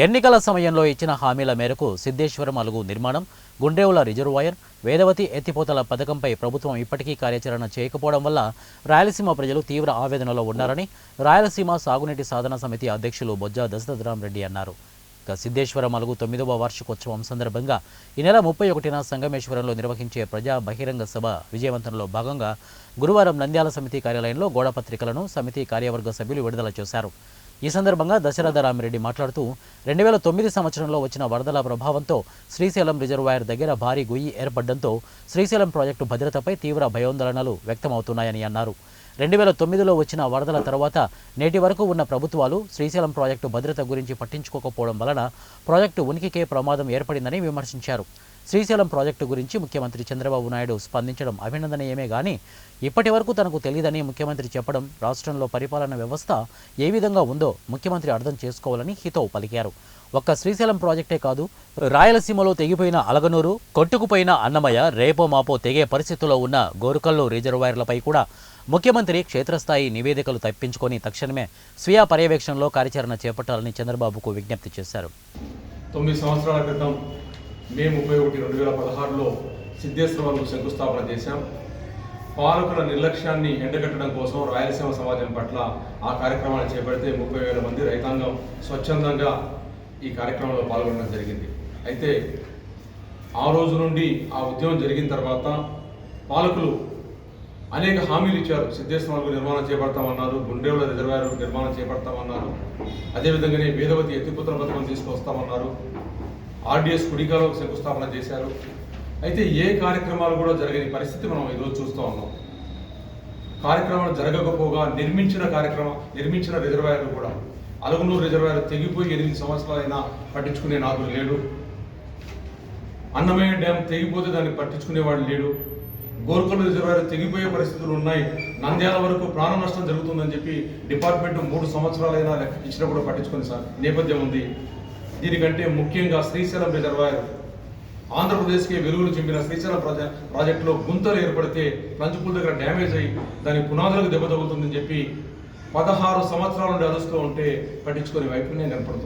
ఎన్నికల సమయంలో ఇచ్చిన హామీల మేరకు సిద్ధేశ్వరం అలుగు నిర్మాణం, గుండ్రేవుల రిజర్వాయర్, వేదవతి ఎత్తిపోతల పథకంపై ప్రభుత్వం ఇప్పటికీ కార్యాచరణ చేయకపోవడం వల్ల రాయలసీమ ప్రజలు తీవ్ర ఆవేదనలో ఉన్నారని రాయలసీమ సాగునీటి సాధన సమితి అధ్యక్షులు బొజ్జ దశరథరామరెడ్డి అన్నారు. ఇక సిద్ధేశ్వరం అలుగు 9వ వార్షికోత్సవం సందర్భంగా ఈ నెల 31న సంగమేశ్వరంలో నిర్వహించే ప్రజా బహిరంగ సభ విజయవంతంలో భాగంగా గురువారం నంద్యాల సమితి కార్యాలయంలో గోడపత్రికలను సమితి కార్యవర్గ సభ్యులు విడుదల చేశారు. ఈ సందర్భంగా దశరథరామరెడ్డి మాట్లాడుతూ 2009 సంవత్సరంలో వచ్చిన వరదల ప్రభావంతో శ్రీశైలం రిజర్వాయర్ దగ్గర భారీ గొయ్యి ఏర్పడడంతో శ్రీశైలం ప్రాజెక్టు భద్రతపై తీవ్ర భయాందోళనలు వ్యక్తమవుతున్నాయని అన్నారు. 2009లో వచ్చిన వరదల తర్వాత నేటి వరకు ఉన్న ప్రభుత్వాలు శ్రీశైలం ప్రాజెక్టు భద్రత గురించి పట్టించుకోకపోవడం వలన ప్రాజెక్టు ఉనికికే ప్రమాదం ఏర్పడిందని విమర్శించారు. శ్రీశైలం ప్రాజెక్టు గురించి ముఖ్యమంత్రి చంద్రబాబు నాయుడు స్పందించడం అభినందనీయమే గానీ ఇప్పటి వరకు తనకు తెలియదని ముఖ్యమంత్రి చెప్పడం, రాష్ట్రంలో పరిపాలన వ్యవస్థ ఏ విధంగా ఉందో ముఖ్యమంత్రి అర్థం చేసుకోవాలని హితవు పలికారు. ఒక్క శ్రీశైలం ప్రాజెక్టే కాదు, రాయలసీమలో తెగిపోయిన అలగనూరు, కొట్టుకుపోయిన అన్నమయ్య, రేపో మాపో తెగే పరిస్థితుల్లో ఉన్న గోరుకల్లు రిజర్వాయర్లపై కూడా ముఖ్యమంత్రి క్షేత్రస్థాయి నివేదికలు తెప్పించుకొని తక్షణమే స్వీయ పర్యవేక్షణలో కార్యాచరణ చేపట్టాలని చంద్రబాబుకు విజ్ఞప్తి చేశారు. 9 సంవత్సరాల క్రితం మే 31, 2016లో సిద్ధేశ్వరంలో శంకుస్థాపన చేశాం. పాలకుల నిర్లక్ష్యాన్ని ఎండగట్టడం కోసం రాయలసీమ సమాజం పట్ల ఆ కార్యక్రమాన్ని చేపడితే 30,000 మంది రైతాంగం స్వచ్ఛందంగా ఈ కార్యక్రమంలో పాల్గొనడం జరిగింది. అయితే ఆ రోజు నుండి ఆ ఉద్యమం జరిగిన తర్వాత పాలకులు అనేక హామీలు ఇచ్చారు. సిద్ధేశ్వరంలో నిర్మాణం చేపడతామన్నారు, గుండ్రేవుల రిజర్వాయర్ నిర్మాణం చేపడతామన్నారు, అదేవిధంగానే వేదవతి ఎత్తిపోతల పథకం తీసుకొస్తామన్నారు, ఆర్డీఎస్ కుడికాలో శంకుస్థాపన చేశారు. అయితే ఏ కార్యక్రమాలు కూడా జరగని పరిస్థితి మనం ఈరోజు చూస్తూ ఉన్నాం. కార్యక్రమాలు జరగకపోగా నిర్మించిన రిజర్వాయర్లు కూడా, అలగనూరు రిజర్వాయర్ తెగిపోయి 8 సంవత్సరాలైనా పట్టించుకునే నాదులు లేడు. అన్నమయ్య డ్యామ్ తెగిపోతే దాన్ని పట్టించుకునేవాడు లేడు. గోరుకల్లు రిజర్వాయర్ తెగిపోయే పరిస్థితులు ఉన్నాయి. నంద్యాల వరకు ప్రాణ నష్టం జరుగుతుందని చెప్పి డిపార్ట్మెంట్ 3 సంవత్సరాలైనా ఇచ్చినప్పుడు పట్టించుకునే నేపథ్యం ఉంది. దీనికంటే ముఖ్యంగా శ్రీశైలం రిజర్వాయర్, ఆంధ్రప్రదేశ్కి వెలుగులు చింపిన శ్రీశైలం ప్రాజెక్టులో గుంతలు ఏర్పడితే లంచుపూల్ దగ్గర డ్యామేజ్ అయ్యి దాని పునాదులకు దెబ్బ తగులుతుందని చెప్పి 16 సంవత్సరాల నుండి అరుస్తూ ఉంటే పట్టించుకునే వైఫల్యం కనపడుతుంది.